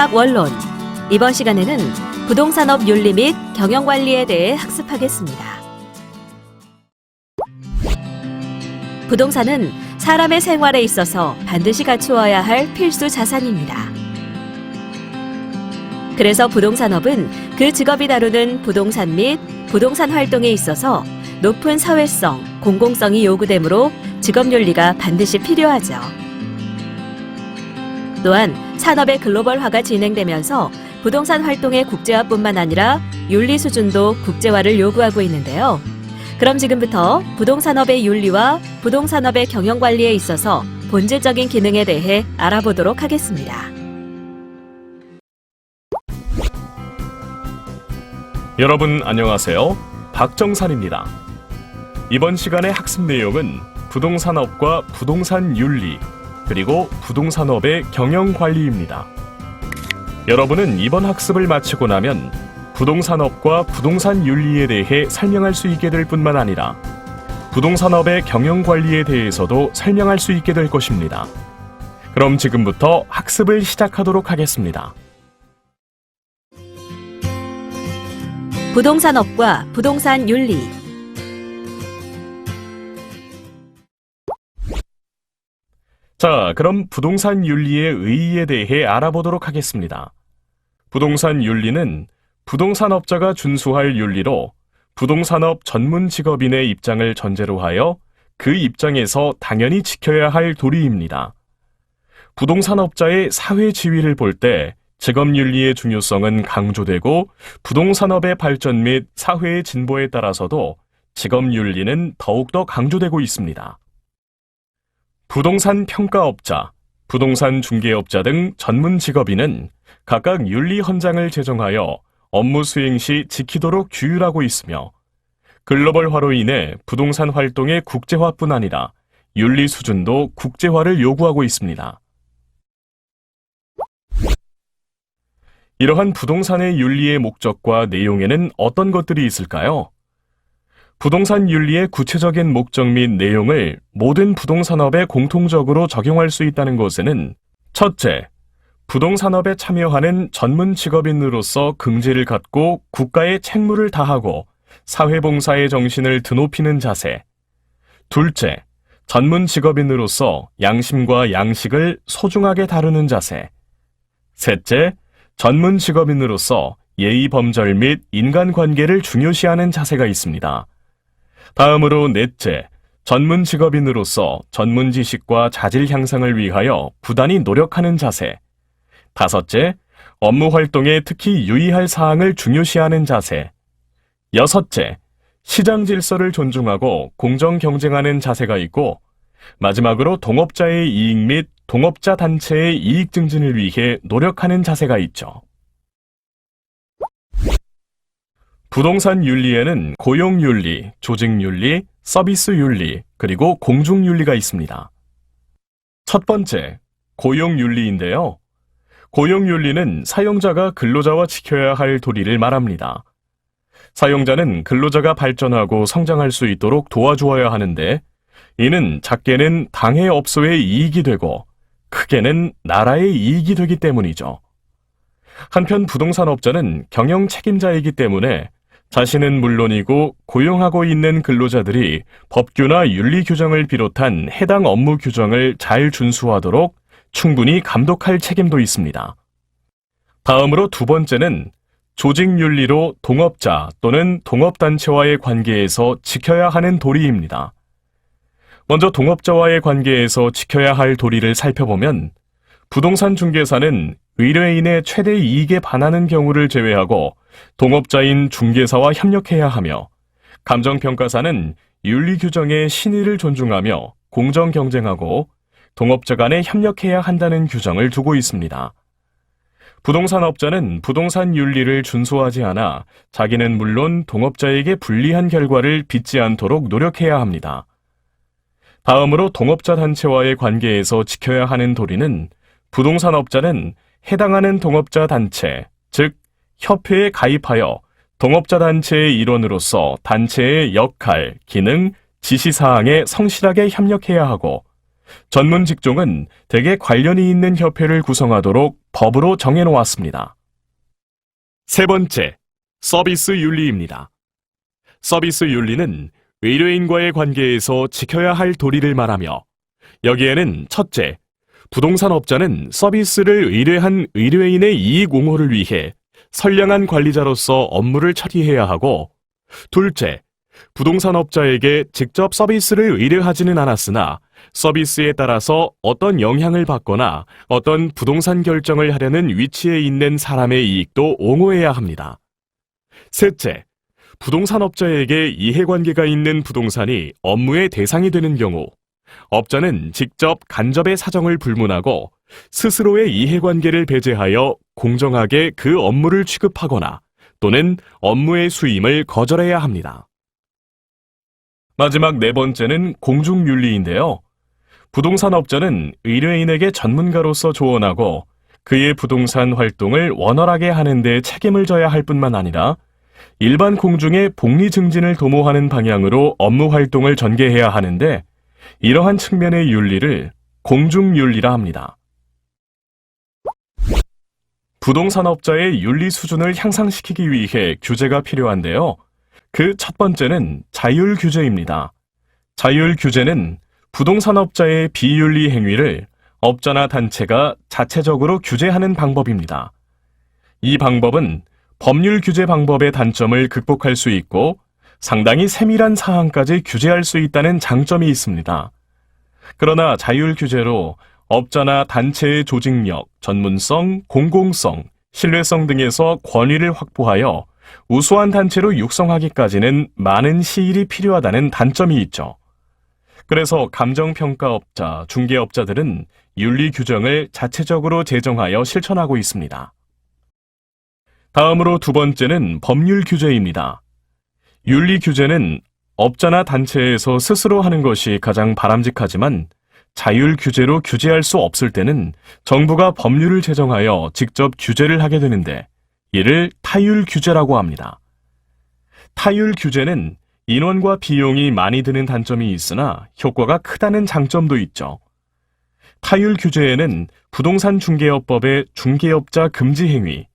시작 원론. 이번 시간에는 부동산업 윤리 및 경영관리에 대해 학습하겠습니다. 부동산은 사람의 생활에 있어서 반드시 갖추어야 할 필수 자산입니다. 그래서 부동산업은 그 직업이 다루는 부동산 및 부동산 활동에 있어서 높은 사회성, 공공성이 요구되므로 직업윤리가 반드시 필요하죠. 또한 산업의 글로벌화가 진행되면서 부동산 활동의 국제화뿐만 아니라 윤리 수준도 국제화를 요구하고 있는데요. 그럼 지금부터 부동산업의 윤리와 부동산업의 경영관리에 있어서 본질적인 기능에 대해 알아보도록 하겠습니다. 여러분 안녕하세요. 박정산입니다. 이번 시간의 학습 내용은 부동산업과 부동산 윤리, 그리고 부동산업의 경영관리입니다. 여러분은 이번 학습을 마치고 나면 부동산업과 부동산 윤리에 대해 설명할 수 있게 될 뿐만 아니라 부동산업의 경영관리에 대해서도 설명할 수 있게 될 것입니다. 그럼 지금부터 학습을 시작하도록 하겠습니다. 부동산업과 부동산 윤리. 자, 그럼 부동산 윤리의 의의에 대해 알아보도록 하겠습니다. 부동산 윤리는 부동산업자가 준수할 윤리로 부동산업 전문 직업인의 입장을 전제로 하여 그 입장에서 당연히 지켜야 할 도리입니다. 부동산업자의 사회 지위를 볼 때 직업윤리의 중요성은 강조되고 부동산업의 발전 및 사회의 진보에 따라서도 직업윤리는 더욱더 강조되고 있습니다. 부동산 평가업자, 부동산 중개업자 등 전문 직업인은 각각 윤리 헌장을 제정하여 업무 수행 시 지키도록 규율하고 있으며 글로벌화로 인해 부동산 활동의 국제화뿐 아니라 윤리 수준도 국제화를 요구하고 있습니다. 이러한 부동산의 윤리의 목적과 내용에는 어떤 것들이 있을까요? 부동산 윤리의 구체적인 목적 및 내용을 모든 부동산업에 공통적으로 적용할 수 있다는 것에는 첫째, 부동산업에 참여하는 전문 직업인으로서 긍지를 갖고 국가의 책무를 다하고 사회봉사의 정신을 드높이는 자세. 둘째, 전문 직업인으로서 양심과 양식을 소중하게 다루는 자세. 셋째, 전문 직업인으로서 예의 범절 및 인간관계를 중요시하는 자세가 있습니다. 다음으로 넷째, 전문 직업인으로서 전문 지식과 자질 향상을 위하여 부단히 노력하는 자세. 다섯째, 업무 활동에 특히 유의할 사항을 중요시하는 자세. 여섯째, 시장 질서를 존중하고 공정 경쟁하는 자세가 있고, 마지막으로 동업자의 이익 및 동업자 단체의 이익 증진을 위해 노력하는 자세가 있죠. 부동산 윤리에는 고용윤리, 조직윤리, 서비스윤리, 그리고 공중윤리가 있습니다. 첫 번째, 고용윤리인데요. 고용윤리는 사용자가 근로자와 지켜야 할 도리를 말합니다. 사용자는 근로자가 발전하고 성장할 수 있도록 도와주어야 하는데, 이는 작게는 당해 업소의 이익이 되고 크게는 나라의 이익이 되기 때문이죠. 한편 부동산업자는 경영 책임자이기 때문에 자신은 물론이고 고용하고 있는 근로자들이 법규나 윤리 규정을 비롯한 해당 업무 규정을 잘 준수하도록 충분히 감독할 책임도 있습니다. 다음으로 두 번째는 조직윤리로 동업자 또는 동업단체와의 관계에서 지켜야 하는 도리입니다. 먼저 동업자와의 관계에서 지켜야 할 도리를 살펴보면 부동산 중개사는 의뢰인의 최대 이익에 반하는 경우를 제외하고 동업자인 중개사와 협력해야 하며 감정평가사는 윤리 규정의 신의를 존중하며 공정 경쟁하고 동업자 간에 협력해야 한다는 규정을 두고 있습니다. 부동산업자는 부동산 윤리를 준수하지 않아 자기는 물론 동업자에게 불리한 결과를 빚지 않도록 노력해야 합니다. 다음으로 동업자 단체와의 관계에서 지켜야 하는 도리는 부동산업자는 해당하는 동업자 단체, 즉 협회에 가입하여 동업자 단체의 일원으로서 단체의 역할, 기능, 지시사항에 성실하게 협력해야 하고 전문 직종은 대개 관련이 있는 협회를 구성하도록 법으로 정해놓았습니다. 세 번째, 서비스 윤리입니다. 서비스 윤리는 의뢰인과의 관계에서 지켜야 할 도리를 말하며 여기에는 첫째, 부동산 업자는 서비스를 의뢰한 의뢰인의 이익 옹호를 위해 선량한 관리자로서 업무를 처리해야 하고 둘째, 부동산 업자에게 직접 서비스를 의뢰하지는 않았으나 서비스에 따라서 어떤 영향을 받거나 어떤 부동산 결정을 하려는 위치에 있는 사람의 이익도 옹호해야 합니다. 셋째, 부동산 업자에게 이해관계가 있는 부동산이 업무의 대상이 되는 경우 업자는 직접 간접의 사정을 불문하고 스스로의 이해관계를 배제하여 공정하게 그 업무를 취급하거나 또는 업무의 수임을 거절해야 합니다. 마지막 네 번째는 공중윤리인데요. 부동산 업자는 의뢰인에게 전문가로서 조언하고 그의 부동산 활동을 원활하게 하는 데 책임을 져야 할 뿐만 아니라 일반 공중의 복리 증진을 도모하는 방향으로 업무 활동을 전개해야 하는데 이러한 측면의 윤리를 공중윤리라 합니다. 부동산업자의 윤리 수준을 향상시키기 위해 규제가 필요한데요. 그 첫 번째는 자율규제입니다. 자율규제는 부동산업자의 비윤리 행위를 업자나 단체가 자체적으로 규제하는 방법입니다. 이 방법은 법률 규제 방법의 단점을 극복할 수 있고 상당히 세밀한 사항까지 규제할 수 있다는 장점이 있습니다. 그러나 자율규제로 업자나 단체의 조직력, 전문성, 공공성, 신뢰성 등에서 권위를 확보하여 우수한 단체로 육성하기까지는 많은 시일이 필요하다는 단점이 있죠. 그래서 감정평가업자, 중개업자들은 윤리 규정을 자체적으로 제정하여 실천하고 있습니다. 다음으로 두 번째는 법률 규제입니다. 윤리 규제는 업자나 단체에서 스스로 하는 것이 가장 바람직하지만 자율 규제로 규제할 수 없을 때는 정부가 법률을 제정하여 직접 규제를 하게 되는데 이를 타율 규제라고 합니다. 타율 규제는 인원과 비용이 많이 드는 단점이 있으나 효과가 크다는 장점도 있죠. 타율 규제에는 부동산 중개업법의 중개업자 금지 행위,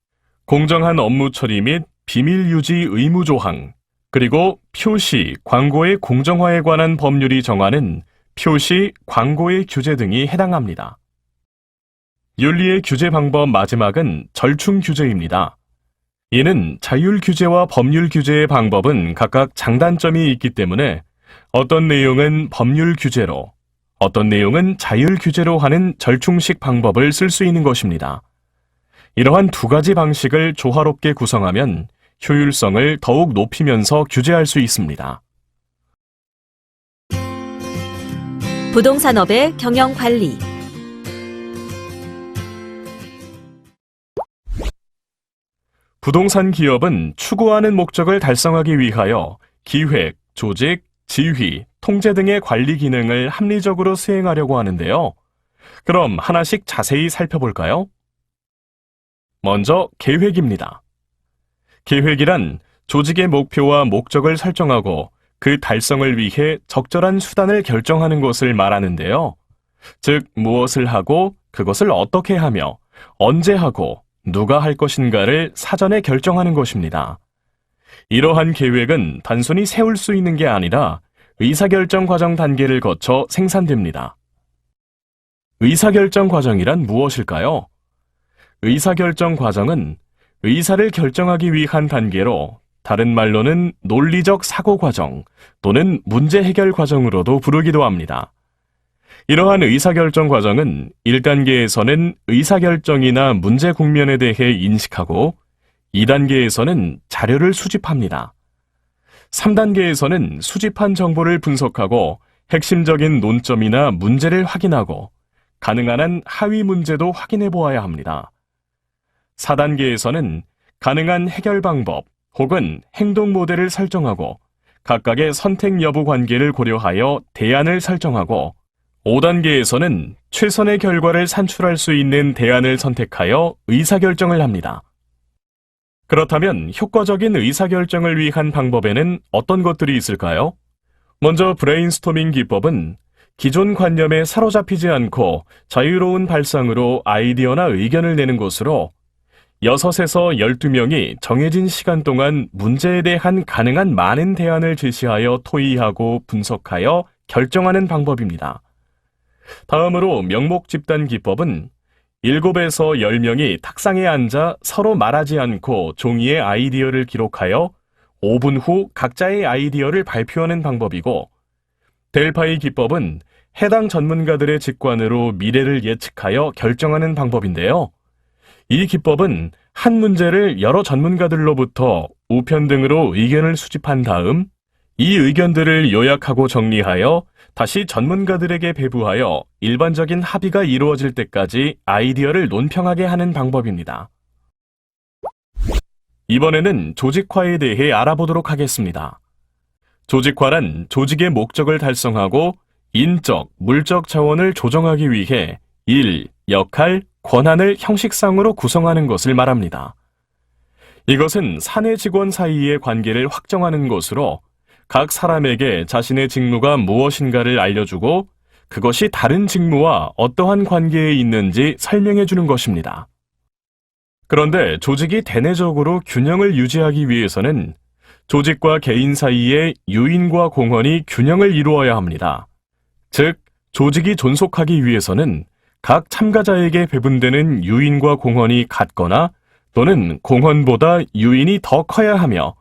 공정한 업무 처리 및 비밀 유지 의무 조항, 그리고 표시, 광고의 공정화에 관한 법률이 정하는 표시, 광고의 규제 등이 해당합니다. 윤리의 규제 방법 마지막은 절충 규제입니다. 이는 자율 규제와 법률 규제의 방법은 각각 장단점이 있기 때문에 어떤 내용은 법률 규제로, 어떤 내용은 자율 규제로 하는 절충식 방법을 쓸 수 있는 것입니다. 이러한 두 가지 방식을 조화롭게 구성하면 효율성을 더욱 높이면서 규제할 수 있습니다. 부동산업의 경영관리. 부동산 기업은 추구하는 목적을 달성하기 위하여 기획, 조직, 지휘, 통제 등의 관리 기능을 합리적으로 수행하려고 하는데요. 그럼 하나씩 자세히 살펴볼까요? 먼저 계획입니다. 계획이란 조직의 목표와 목적을 설정하고 그 달성을 위해 적절한 수단을 결정하는 것을 말하는데요. 즉, 무엇을 하고 그것을 어떻게 하며 언제 하고 누가 할 것인가를 사전에 결정하는 것입니다. 이러한 계획은 단순히 세울 수 있는 게 아니라 의사결정 과정 단계를 거쳐 생산됩니다. 의사결정 과정이란 무엇일까요? 의사결정 과정은 의사를 결정하기 위한 단계로 다른 말로는 논리적 사고 과정 또는 문제 해결 과정으로도 부르기도 합니다. 이러한 의사결정 과정은 1단계에서는 의사결정이나 문제 국면에 대해 인식하고 2단계에서는 자료를 수집합니다. 3단계에서는 수집한 정보를 분석하고 핵심적인 논점이나 문제를 확인하고 가능한 한 하위 문제도 확인해 보아야 합니다. 4단계에서는 가능한 해결 방법 혹은 행동 모델을 설정하고 각각의 선택 여부 관계를 고려하여 대안을 설정하고 5단계에서는 최선의 결과를 산출할 수 있는 대안을 선택하여 의사결정을 합니다. 그렇다면 효과적인 의사결정을 위한 방법에는 어떤 것들이 있을까요? 먼저 브레인스토밍 기법은 기존 관념에 사로잡히지 않고 자유로운 발상으로 아이디어나 의견을 내는 곳으로 6에서 12명이 정해진 시간 동안 문제에 대한 가능한 많은 대안을 제시하여 토의하고 분석하여 결정하는 방법입니다. 다음으로 명목 집단 기법은 7에서 10명이 탁상에 앉아 서로 말하지 않고 종이에 아이디어를 기록하여 5분 후 각자의 아이디어를 발표하는 방법이고, 델파이 기법은 해당 전문가들의 직관으로 미래를 예측하여 결정하는 방법인데요. 이 기법은 한 문제를 여러 전문가들로부터 우편 등으로 의견을 수집한 다음 이 의견들을 요약하고 정리하여 다시 전문가들에게 배부하여 일반적인 합의가 이루어질 때까지 아이디어를 논평하게 하는 방법입니다. 이번에는 조직화에 대해 알아보도록 하겠습니다. 조직화란 조직의 목적을 달성하고 인적, 물적 자원을 조정하기 위해 일, 역할, 권한을 형식상으로 구성하는 것을 말합니다. 이것은 사내 직원 사이의 관계를 확정하는 것으로 각 사람에게 자신의 직무가 무엇인가를 알려주고 그것이 다른 직무와 어떠한 관계에 있는지 설명해 주는 것입니다. 그런데 조직이 대내적으로 균형을 유지하기 위해서는 조직과 개인 사이의 유인과 공헌이 균형을 이루어야 합니다. 즉, 조직이 존속하기 위해서는 각 참가자에게 배분되는 유인과 공헌이 같거나 또는 공헌보다 유인이 더 커야 하며,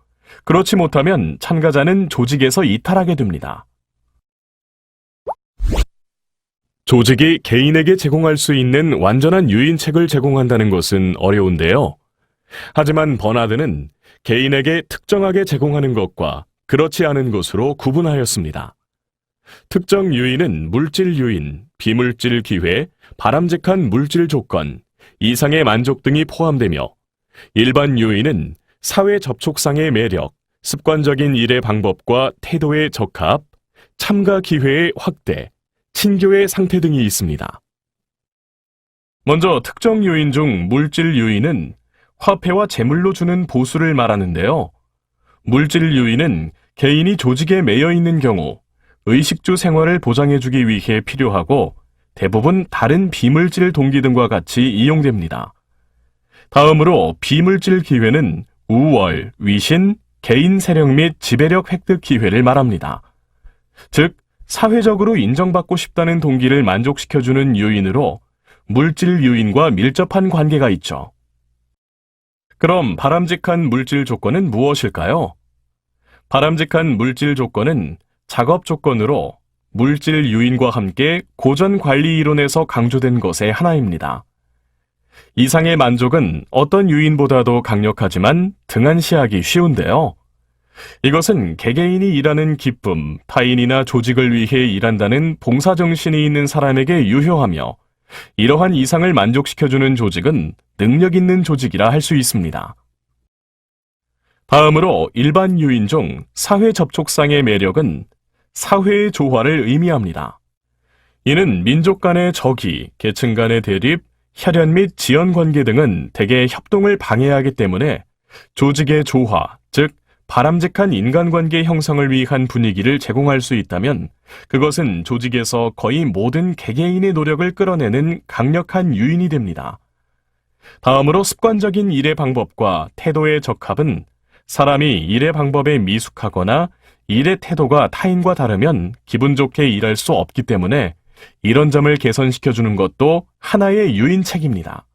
그렇지 못하면 참가자는 조직에서 이탈하게 됩니다. 조직이 개인에게 제공할 수 있는 완전한 유인책을 제공한다는 것은 어려운데요. 하지만 버나드는 개인에게 특정하게 제공하는 것과 그렇지 않은 것으로 구분하였습니다. 특정 유인은 물질 유인, 비물질 기회, 바람직한 물질 조건, 이상의 만족 등이 포함되며, 일반 유인은 사회 접촉상의 매력, 습관적인 일의 방법과 태도의 적합, 참가 기회의 확대, 친교의 상태 등이 있습니다. 먼저 특정 요인 중 물질 요인은 화폐와 재물로 주는 보수를 말하는데요. 물질 요인은 개인이 조직에 매여 있는 경우 의식주 생활을 보장해주기 위해 필요하고 대부분 다른 비물질 동기 등과 같이 이용됩니다. 다음으로 비물질 기회는 우월, 위신, 개인 세력 및 지배력 획득 기회를 말합니다. 즉, 사회적으로 인정받고 싶다는 동기를 만족시켜주는 요인으로 물질 요인과 밀접한 관계가 있죠. 그럼 바람직한 물질 조건은 무엇일까요? 바람직한 물질 조건은 작업 조건으로 물질 요인과 함께 고전 관리 이론에서 강조된 것의 하나입니다. 이상의 만족은 어떤 요인보다도 강력하지만 등한시하기 쉬운데요. 이것은 개개인이 일하는 기쁨, 타인이나 조직을 위해 일한다는 봉사정신이 있는 사람에게 유효하며, 이러한 이상을 만족시켜주는 조직은 능력 있는 조직이라 할 수 있습니다. 다음으로 일반 요인 중 사회 접촉상의 매력은 사회의 조화를 의미합니다. 이는 민족 간의 적이, 계층 간의 대립, 혈연 및 지연 관계 등은 대개 협동을 방해하기 때문에 조직의 조화, 즉 바람직한 인간관계 형성을 위한 분위기를 제공할 수 있다면 그것은 조직에서 거의 모든 개개인의 노력을 끌어내는 강력한 유인이 됩니다. 다음으로 습관적인 일의 방법과 태도의 적합은 사람이 일의 방법에 미숙하거나 일의 태도가 타인과 다르면 기분 좋게 일할 수 없기 때문에 이런 점을 개선시켜주는 것도 하나의 유인책입니다.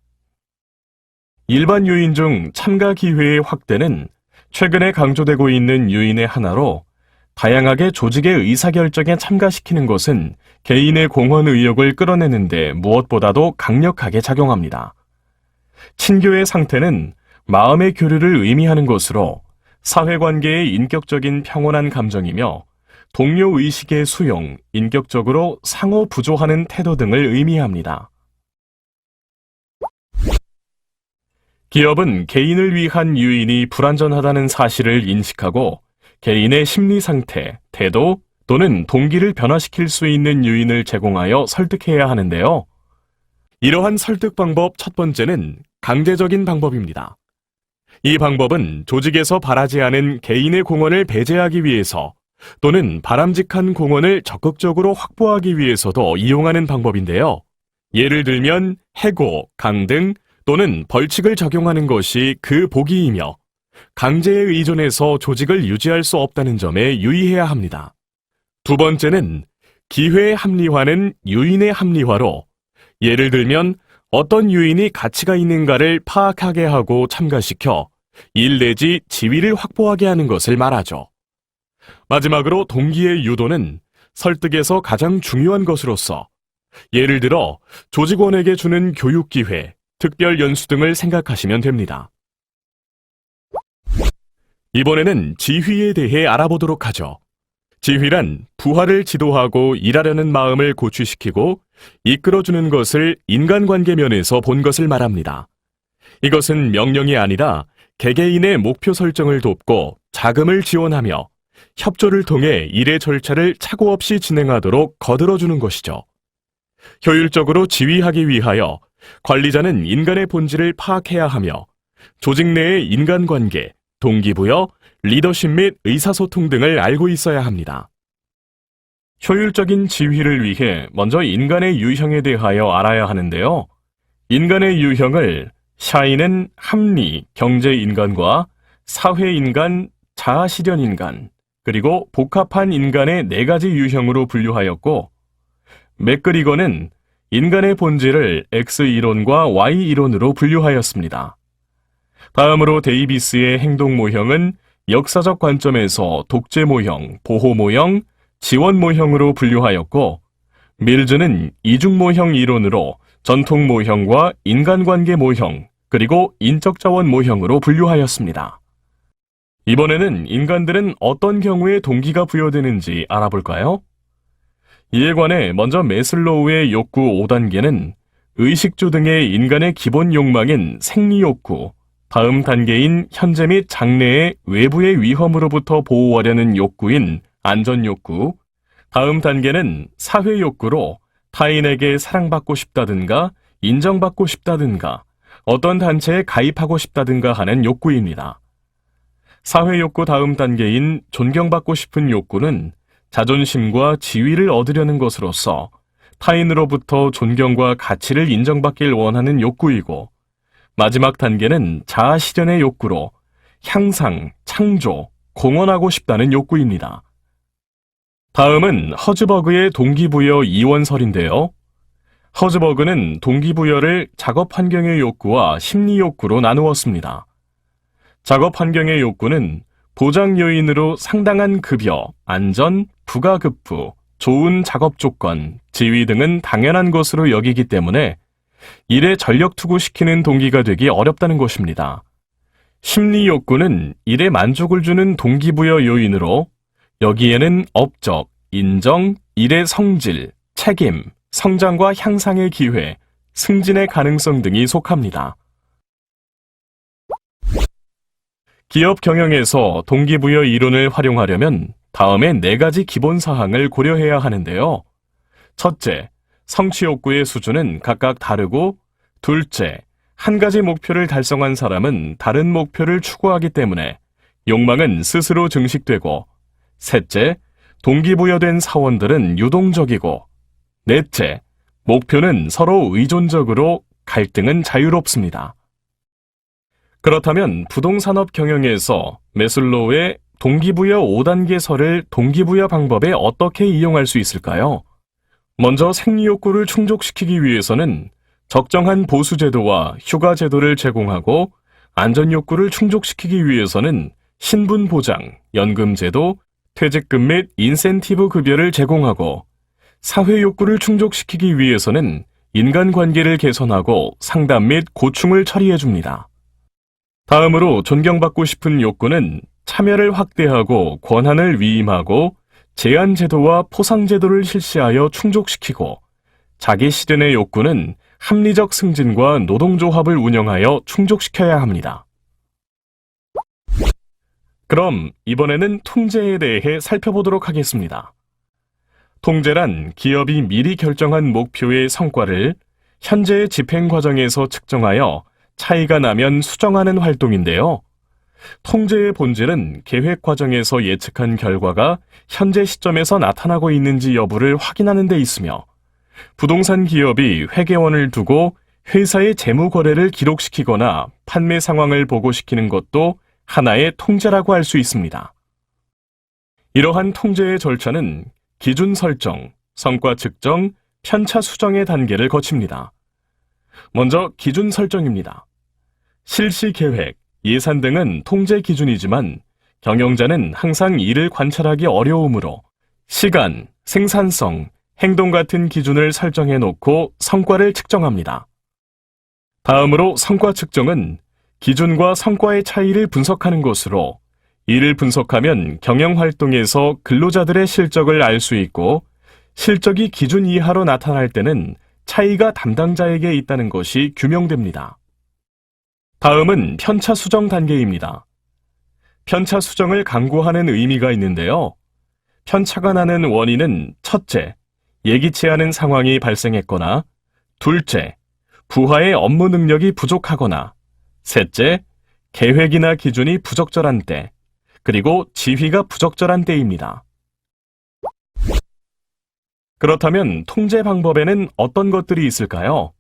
일반 유인 중 참가 기회의 확대는 최근에 강조되고 있는 유인의 하나로, 다양하게 조직의 의사결정에 참가시키는 것은 개인의 공헌 의욕을 끌어내는데 무엇보다도 강력하게 작용합니다. 친교의 상태는 마음의 교류를 의미하는 것으로 사회관계의 인격적인 평온한 감정이며 동료 의식의 수용, 인격적으로 상호 부조하는 태도 등을 의미합니다. 기업은 개인을 위한 유인이 불완전하다는 사실을 인식하고 개인의 심리 상태, 태도 또는 동기를 변화시킬 수 있는 유인을 제공하여 설득해야 하는데요. 이러한 설득 방법 첫 번째는 강제적인 방법입니다. 이 방법은 조직에서 바라지 않은 개인의 공헌을 배제하기 위해서 또는 바람직한 공원을 적극적으로 확보하기 위해서도 이용하는 방법인데요. 예를 들면 해고, 강등 또는 벌칙을 적용하는 것이 그 복이이며 강제에 의존해서 조직을 유지할 수 없다는 점에 유의해야 합니다. 두 번째는 기회의 합리화는 유인의 합리화로, 예를 들면 어떤 유인이 가치가 있는가를 파악하게 하고 참가시켜 일 내지 지위를 확보하게 하는 것을 말하죠. 마지막으로 동기의 유도는 설득에서 가장 중요한 것으로서, 예를 들어 조직원에게 주는 교육기회, 특별 연수 등을 생각하시면 됩니다. 이번에는 지휘에 대해 알아보도록 하죠. 지휘란 부하를 지도하고 일하려는 마음을 고취시키고 이끌어주는 것을 인간관계 면에서 본 것을 말합니다. 이것은 명령이 아니라 개개인의 목표 설정을 돕고 자금을 지원하며 협조를 통해 일의 절차를 착오 없이 진행하도록 거들어주는 것이죠. 효율적으로 지휘하기 위하여 관리자는 인간의 본질을 파악해야 하며 조직 내의 인간관계, 동기부여, 리더십 및 의사소통 등을 알고 있어야 합니다. 효율적인 지휘를 위해 먼저 인간의 유형에 대하여 알아야 하는데요. 인간의 유형을 샤이는 합리, 경제인간과 사회인간, 자아실현인간, 그리고 복합한 인간의 4가지 유형으로 분류하였고, 맥그리거는 인간의 본질을 X이론과 Y이론으로 분류하였습니다. 다음으로 데이비스의 행동 모형은 역사적 관점에서 독재 모형, 보호 모형, 지원 모형으로 분류하였고, 밀즈는 이중 모형 이론으로 전통 모형과 인간관계 모형, 그리고 인적 자원 모형으로 분류하였습니다. 이번에는 인간들은 어떤 경우에 동기가 부여되는지 알아볼까요? 이에 관해 먼저 매슬로우의 욕구 5단계는 의식주 등의 인간의 기본 욕망인 생리욕구, 다음 단계인 현재 및 장래의 외부의 위험으로부터 보호하려는 욕구인 안전욕구, 다음 단계는 사회욕구로 타인에게 사랑받고 싶다든가 인정받고 싶다든가 어떤 단체에 가입하고 싶다든가 하는 욕구입니다. 사회욕구 다음 단계인 존경받고 싶은 욕구는 자존심과 지위를 얻으려는 것으로서 타인으로부터 존경과 가치를 인정받길 원하는 욕구이고, 마지막 단계는 자아실현의 욕구로 향상, 창조, 공헌하고 싶다는 욕구입니다. 다음은 허즈버그의 동기부여 이원설인데요. 허즈버그는 동기부여를 작업 환경의 욕구와 심리 욕구로 나누었습니다. 작업 환경의 욕구는 보장 요인으로 상당한 급여, 안전, 부가급부, 좋은 작업 조건, 지위 등은 당연한 것으로 여기기 때문에 일에 전력 투구시키는 동기가 되기 어렵다는 것입니다. 심리 욕구는 일에 만족을 주는 동기부여 요인으로 여기에는 업적, 인정, 일의 성질, 책임, 성장과 향상의 기회, 승진의 가능성 등이 속합니다. 기업 경영에서 동기부여 이론을 활용하려면 다음의 4가지 기본 사항을 고려해야 하는데요. 첫째, 성취 욕구의 수준은 각각 다르고, 둘째, 한 가지 목표를 달성한 사람은 다른 목표를 추구하기 때문에 욕망은 스스로 증식되고, 셋째, 동기부여된 사원들은 유동적이고, 넷째, 목표는 서로 의존적으로 갈등은 자유롭습니다. 그렇다면 부동산업 경영에서 매슬로우의 동기부여 5단계설을 동기부여 방법에 어떻게 이용할 수 있을까요? 먼저 생리욕구를 충족시키기 위해서는 적정한 보수제도와 휴가제도를 제공하고, 안전욕구를 충족시키기 위해서는 신분보장, 연금제도, 퇴직금 및 인센티브 급여를 제공하고, 사회욕구를 충족시키기 위해서는 인간관계를 개선하고 상담 및 고충을 처리해줍니다. 다음으로 존경받고 싶은 욕구는 참여를 확대하고 권한을 위임하고 제한제도와 포상제도를 실시하여 충족시키고, 자기 실현의 욕구는 합리적 승진과 노동조합을 운영하여 충족시켜야 합니다. 그럼 이번에는 통제에 대해 살펴보도록 하겠습니다. 통제란 기업이 미리 결정한 목표의 성과를 현재의 집행 과정에서 측정하여 차이가 나면 수정하는 활동인데요. 통제의 본질은 계획 과정에서 예측한 결과가 현재 시점에서 나타나고 있는지 여부를 확인하는 데 있으며, 부동산 기업이 회계원을 두고 회사의 재무 거래를 기록시키거나 판매 상황을 보고시키는 것도 하나의 통제라고 할 수 있습니다. 이러한 통제의 절차는 기준 설정, 성과 측정, 편차 수정의 단계를 거칩니다. 먼저 기준 설정입니다. 실시 계획, 예산 등은 통제 기준이지만 경영자는 항상 이를 관찰하기 어려우므로 시간, 생산성, 행동 같은 기준을 설정해 놓고 성과를 측정합니다. 다음으로 성과 측정은 기준과 성과의 차이를 분석하는 것으로, 이를 분석하면 경영 활동에서 근로자들의 실적을 알 수 있고, 실적이 기준 이하로 나타날 때는 차이가 담당자에게 있다는 것이 규명됩니다. 다음은 편차 수정 단계입니다. 편차 수정을 강구하는 의미가 있는데요. 편차가 나는 원인은 첫째, 예기치 않은 상황이 발생했거나, 둘째, 부하의 업무 능력이 부족하거나, 셋째, 계획이나 기준이 부적절한 때, 그리고 지휘가 부적절한 때입니다. 그렇다면 통제 방법에는 어떤 것들이 있을까요?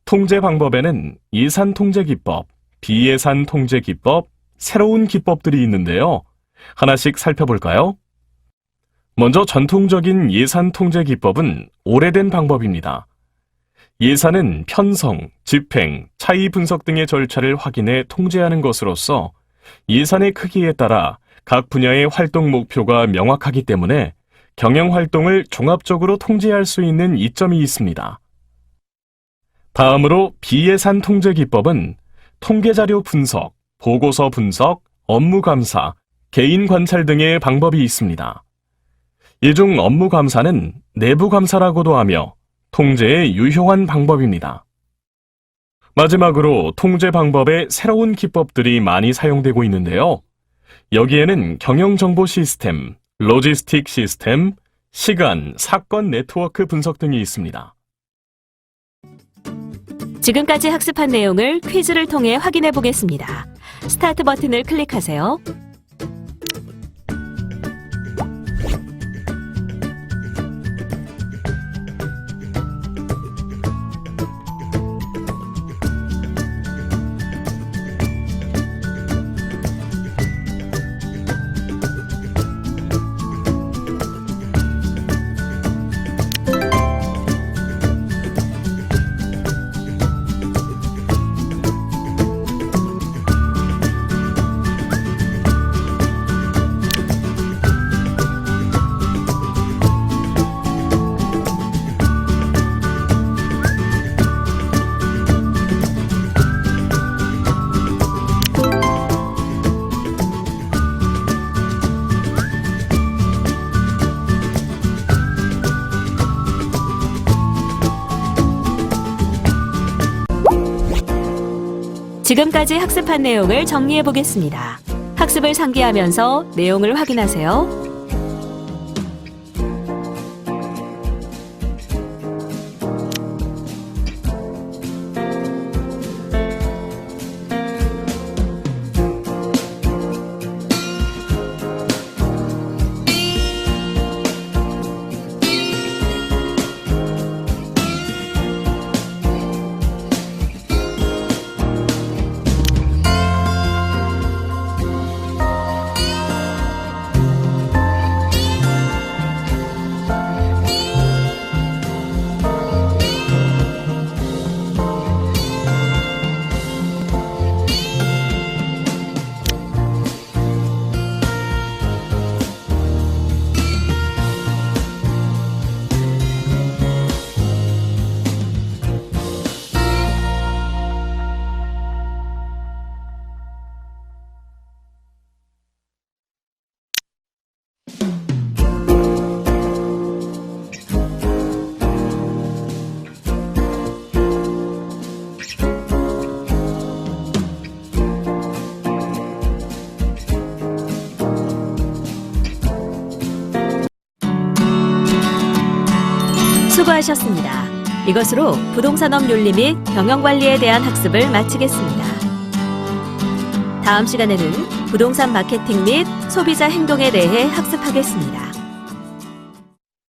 통제 방법에는 예산 통제 기법, 비예산 통제 기법, 새로운 기법들이 있는데요. 하나씩 살펴볼까요? 먼저 전통적인 예산 통제 기법은 오래된 방법입니다. 예산은 편성, 집행, 차이 분석 등의 절차를 확인해 통제하는 것으로서 예산의 크기에 따라 각 분야의 활동 목표가 명확하기 때문에 경영 활동을 종합적으로 통제할 수 있는 이점이 있습니다. 다음으로 비예산 통제 기법은 통계자료 분석, 보고서 분석, 업무 감사, 개인 관찰 등의 방법이 있습니다. 이 중 업무 감사는 내부 감사라고도 하며 통제에 유효한 방법입니다. 마지막으로 통제 방법에 새로운 기법들이 많이 사용되고 있는데요. 여기에는 경영정보 시스템, 로지스틱 시스템, 시간, 사건 네트워크 분석 등이 있습니다. 지금까지 학습한 내용을 퀴즈를 통해 확인해 보겠습니다. 스타트 버튼을 클릭하세요. 지금까지 학습한 내용을 정리해 보겠습니다. 학습을 상기하면서 내용을 확인하세요. 수고하셨습니다. 이것으로 부동산업 윤리 및 경영관리에 대한 학습을 마치겠습니다. 다음 시간에는 부동산 마케팅 및 소비자 행동에 대해 학습하겠습니다.